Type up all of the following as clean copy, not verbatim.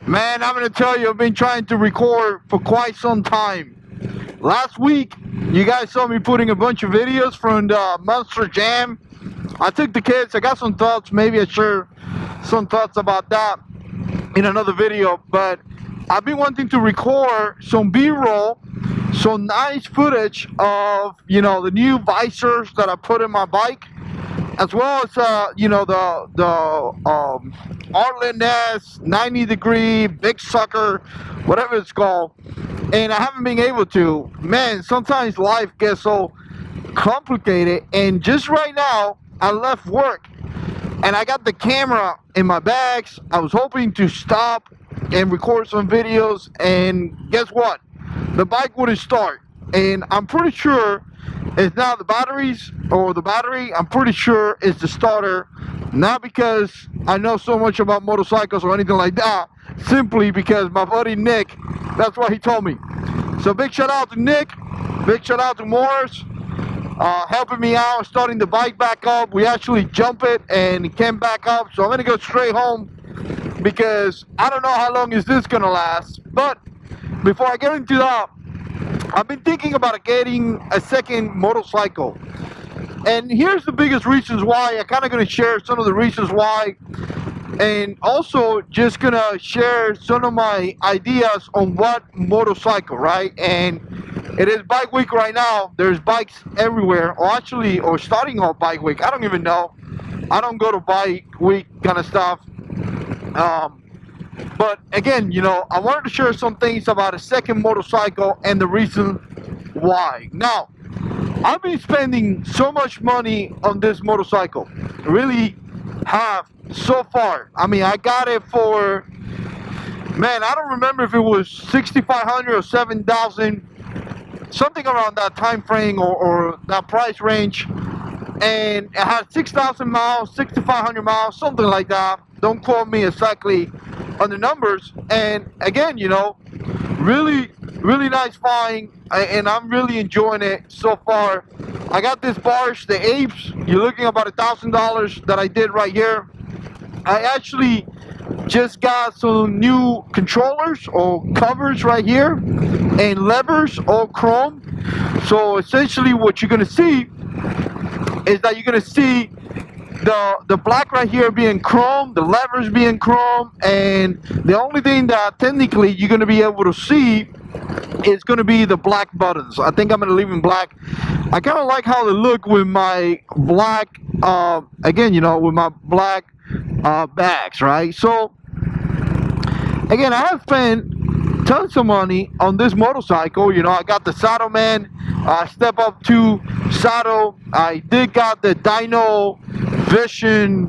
Man, I'm gonna tell you, I've been trying to record for quite some time. Last week, you guys saw me putting a bunch of videos from the Monster Jam. I took the kids, I got some thoughts, maybe I share some thoughts about that in another video, but I've been wanting to record some B-roll, some nice footage of, the new visors that I put in my bike, as well as the Arlen S 90 degree big sucker, whatever it's called. And I haven't been able to. Man, sometimes life gets so complicated, and just right now I left work and I got the camera in my bags. I was hoping to stop and record some videos, and guess what, the bike wouldn't start. And I'm pretty sure it's not the batteries or the battery. I'm pretty sure it's the starter, not because I know so much about motorcycles or anything like that, simply because my buddy Nick, that's what he told me. So big shout out to Nick, big shout out to Morris, helping me out starting the bike back up. We actually jumped it and it came back up, so I'm gonna go straight home because I don't know how long is this gonna last. But before I get into that, I've been thinking about getting a second motorcycle, and here's the biggest reasons why. I'm kind of going to share some of the reasons why, and also just gonna share some of my ideas on what motorcycle, right? And it is bike week right now. There's bikes everywhere, or starting off bike week. I don't even know. I don't go to bike week kind of stuff. But again, I wanted to share some things about a second motorcycle and the reason why. Now, I've been spending so much money on this motorcycle. Really have so far. I mean, I got it for, man, I don't remember if it was 6,500 or 7,000, something around that time frame or that price range. And it had 6,000 miles, 6,500 miles, something like that. Don't quote me exactly on the numbers. And again, really, really nice find, and I'm really enjoying it so far. I got this barge, the Apes. You're looking about $1,000 that I did right here. I actually just got some new controllers or covers right here, and levers, all chrome. So essentially what you're gonna see is that you're gonna see the black right here being chrome, the levers being chrome, and the only thing that technically you're gonna be able to see is gonna be the black buttons. I think I'm gonna leave them black. I kind of like how they look with my black, again, with my black bags, right? So again, I have spent tons of money on this motorcycle. I got the Saddle Man Step Up 2 saddle. I did got the Dyno Vision,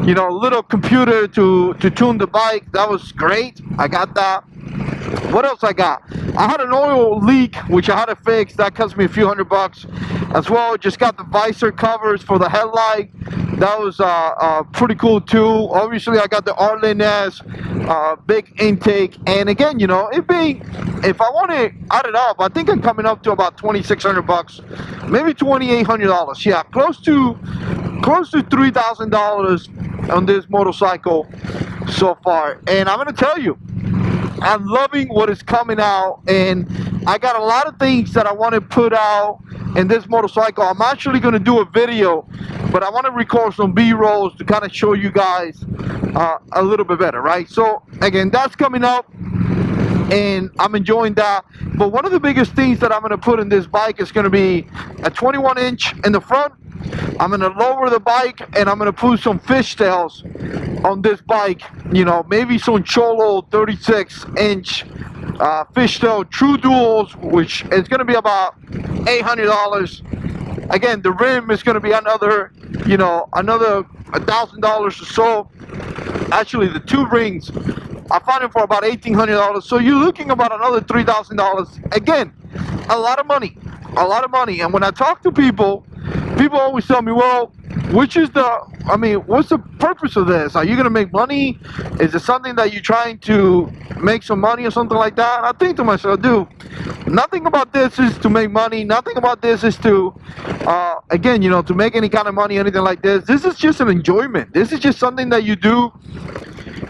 little computer to tune the bike. That was great. I got that. What else I got? I had an oil leak, which I had to fix. That cost me a few $100 as well. Just got the visor covers for the headlight. That was pretty cool too. Obviously, I got the Arlen S big intake. And again, if I want to add it up, I think I'm coming up to about $2,600, maybe $2,800. Yeah, close to $3,000 on this motorcycle so far. And I'm gonna tell you, I'm loving what is coming out, and I got a lot of things that I want to put out in this motorcycle. I'm actually going to do a video, but I want to record some B-rolls to kind of show you guys a little bit better, right? So again, that's coming up, and I'm enjoying that. But one of the biggest things that I'm going to put in this bike is going to be a 21-inch in the front. I'm going to lower the bike, and I'm going to put some fishtails on this bike, maybe some Cholo 36-inch fishtail true duals, which is going to be about $800. Again, the rim is going to be another $1,000 or so. Actually, the two rings, I found it for about $1,800. So you're looking about another $3,000. Again, a lot of money. And when I talk to people always tell me, well, what's the purpose of this? Are you going to make money? Is it something that you're trying to make some money or something like that? And I think to myself, dude, nothing about this is to make money. Nothing about this is to, to make any kind of money, anything like this. This is just an enjoyment. This is just something that you do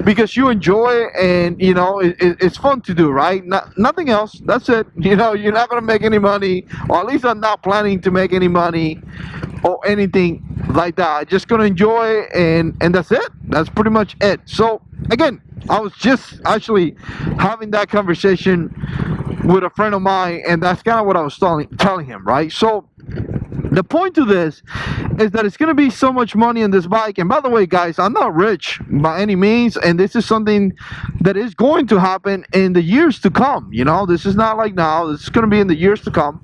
because you enjoy it, and you know it's fun to do, right? Nothing else. That's it. You know, you're not gonna make any money, or at least I'm not planning to make any money or anything like that. I'm just gonna enjoy it, and that's it. That's pretty much it. So again, I was just actually having that conversation with a friend of mine, and that's kind of what I was telling him, right? So the point to this is that it's going to be so much money on this bike. And by the way, guys, I'm not rich by any means, and this is something that is going to happen in the years to come. You know, this is not like now. This is going to be in the years to come.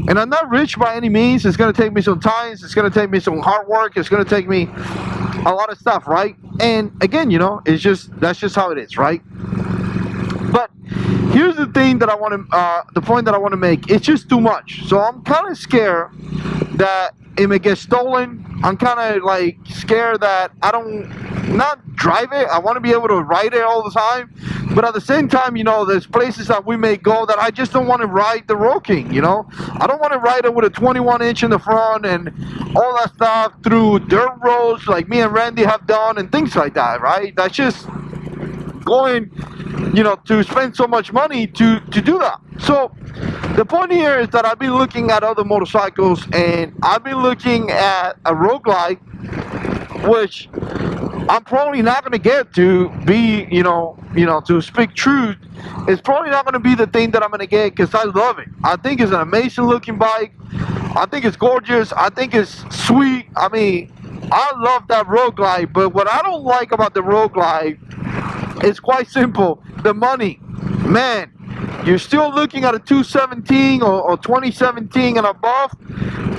And I'm not rich by any means. It's going to take me some time. It's going to take me some hard work. It's going to take me a lot of stuff, right? And again, you know, that's just how it is, right? But here's the thing that I want to, the point that I want to make. It's just too much. So I'm kind of scared that it may get stolen. I'm kind of like scared that I not drive it. I want to be able to ride it all the time. But at the same time, you know, there's places that we may go that I just don't want to ride the Road King, you know. I don't want to ride it with a 21-inch in the front and all that stuff through dirt roads like me and Randy have done and things like that, right? That's just going, you know, to spend so much money to do that. So the point here is that I've been looking at other motorcycles, and I've been looking at a Road Glide, which I'm probably not going to get to be, you know, to speak truth. It's probably not going to be the thing that I'm going to get, because I love it. I think it's an amazing looking bike. I think it's gorgeous. I think it's sweet. I mean, I love that Road Glide, but what I don't like about the Road Glide, it's quite simple. The money, man, you're still looking at a 217 or 2017 and above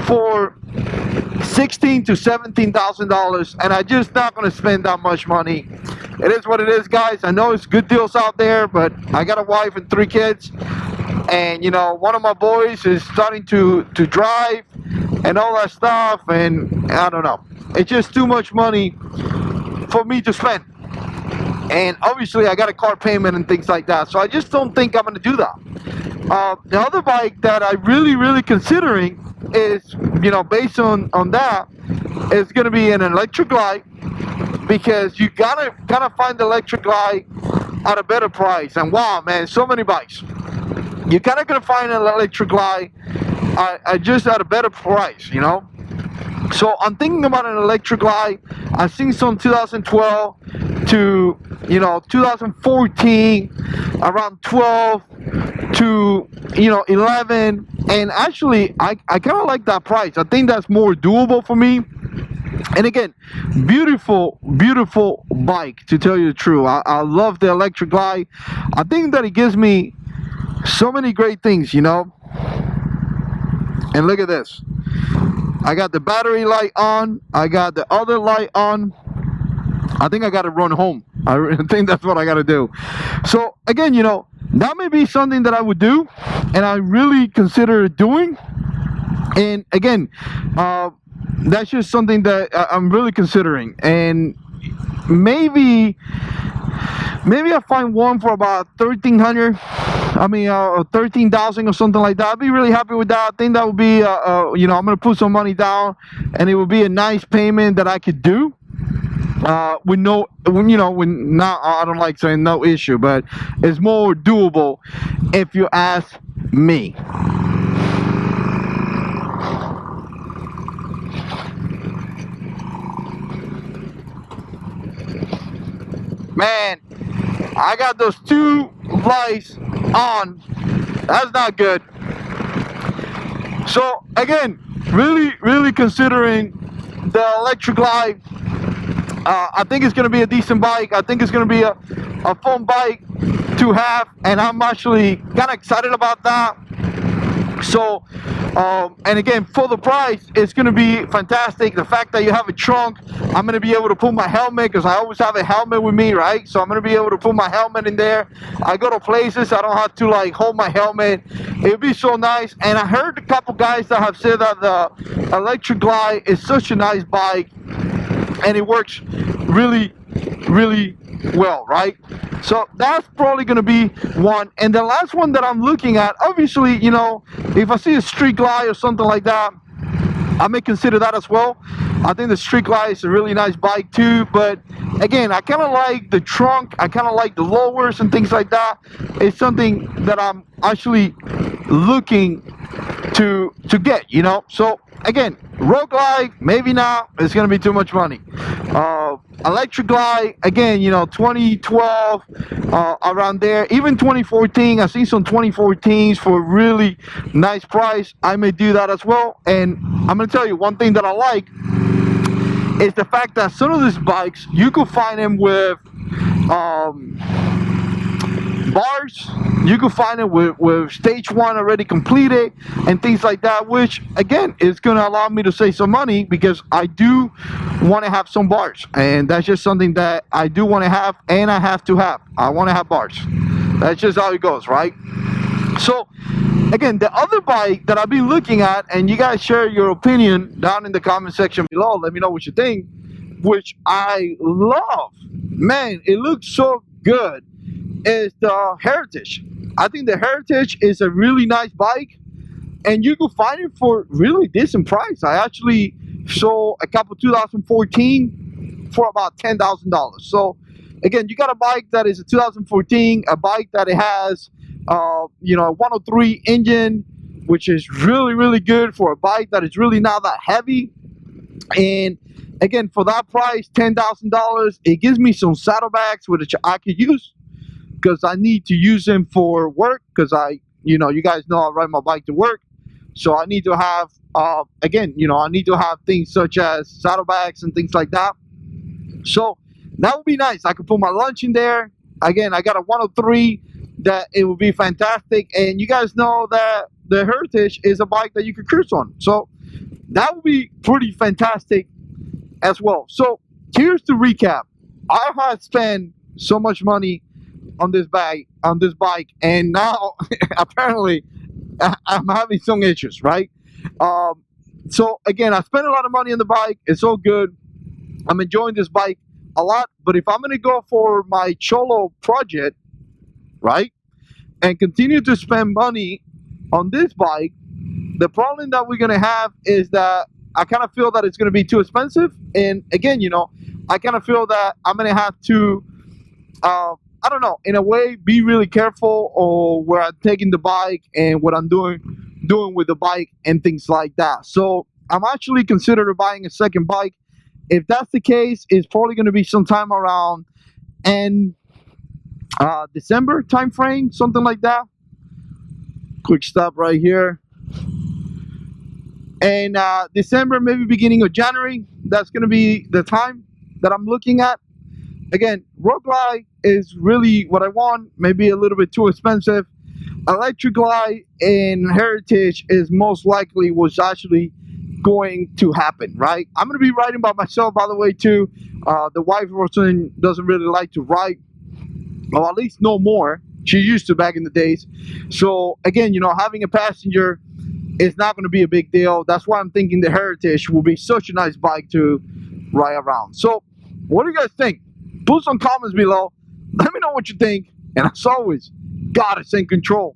for $16,000 to $17,000, and I'm just not going to spend that much money. It is what it is, guys. I know it's good deals out there, but I got a wife and 3 kids, and you know, one of my boys is starting to drive and all that stuff, and I don't know. It's just too much money for me to spend. And obviously I got a car payment and things like that, so I just don't think I'm going to do that. The other bike that I really considering is, you know, based on that, is going to be an electric glide, because you gotta kind of find the electric glide at a better price. And wow, man, so many bikes. You're kind of going to find an electric glide just at a better price, you know. So I'm thinking about an electric glide. I've seen some 2012 to, you know, 2014, around 12 to, you know, 11. And actually, I kind of like that price. I think that's more doable for me. And again, beautiful bike, to tell you the truth. I love the electric glide. I think that it gives me so many great things, you know. And look at this. I got the battery light on. I got the other light on. I think I got to run home. I think that's what I got to do. So again, you know, that may be something that I would do, and I really consider doing. And again, that's just something that I'm really considering. And maybe I find one for about 1,300. I mean, 13,000 or something like that. I'd be really happy with that. I think that would be, you know, I'm gonna put some money down, and it would be a nice payment that I could do. With no, you know, when not, I don't like saying no issue, but it's more doable if you ask me. Man, I got those 2 lights on. That's not good. So again, really considering the electric glide. I think it's going to be a decent bike. I think it's going to be a fun bike to have, and I'm actually kind of excited about that. So, and again, for the price, it's going to be fantastic. The fact that you have a trunk, I'm going to be able to put my helmet, because I always have a helmet with me, right? So I'm going to be able to put my helmet in there. I go to places, I don't have to like hold my helmet. It'd be so nice. And I heard a couple guys that have said that the electric glide is such a nice bike, and it works really well, right? So that's probably going to be one. And the last one that I'm looking at, obviously, you know, if I see a street glide or something like that, I may consider that as well. I think the street glide is a really nice bike too, but again, I kind of like the trunk. I kind of like the lowers and things like that. It's something that I'm actually looking to get, you know. So again, road glide, maybe not. It's gonna be too much money. Electric glide, again, you know, 2012, around there. Even 2014, I see some 2014s for a really nice price. I may do that as well. And I'm gonna tell you one thing that I like is the fact that some of these bikes you could find them with bars. You can find it with stage one already completed and things like that, which again is going to allow me to save some money because I do want to have some bars, and that's just something that I do want to have, and I have to have. I want to have bars. That's just how it goes, right? So again, the other bike that I've been looking at, and you guys share your opinion down in the comment section below, let me know what you think, which I love, man, it looks so good, is the Heritage. I think the Heritage is a really nice bike, and you can find it for really decent price. I actually saw a couple 2014 for about $10,000. So again, you got a bike that is a 2014, a bike that it has you know, a 103 engine, which is really good for a bike that is really not that heavy. And again, for that price, $10,000, it gives me some saddlebags which I could use, because I need to use them for work, because you know, you guys know I ride my bike to work, so I need to have again, you know, I need to have things such as saddlebags and things like that. So that would be nice. I could put my lunch in there. Again, I got a 103 that it would be fantastic, and you guys know that the Heritage is a bike that you could cruise on, so that would be pretty fantastic as well. So here's the recap. I had spent so much money on this bike, and now apparently I'm having some issues, right? So again, I spent a lot of money on the bike. It's all good. I'm enjoying this bike a lot, but if I'm gonna go for my Cholo project, right, and continue to spend money on this bike, the problem that we're gonna have is that I kind of feel that it's gonna be too expensive. And again, you know, I kind of feel that I'm gonna have to I don't know, in a way, be really careful or where I'm taking the bike and what I'm doing with the bike and things like that. So I'm actually considering buying a second bike. If that's the case, it's probably going to be sometime around December time frame, something like that. Quick stop right here. And December, maybe beginning of January, that's going to be the time that I'm looking at. Again, road glide is really what I want, maybe a little bit too expensive. Electric glide and Heritage is most likely what's actually going to happen, right? I'm going to be riding by myself, by the way, too. The wife doesn't really like to ride, or at least no more. She used to back in the days. So again, you know, having a passenger is not going to be a big deal. That's why I'm thinking the Heritage will be such a nice bike to ride around. So what do you guys think? Put some comments below. Let me know what you think. And as always, God is in control.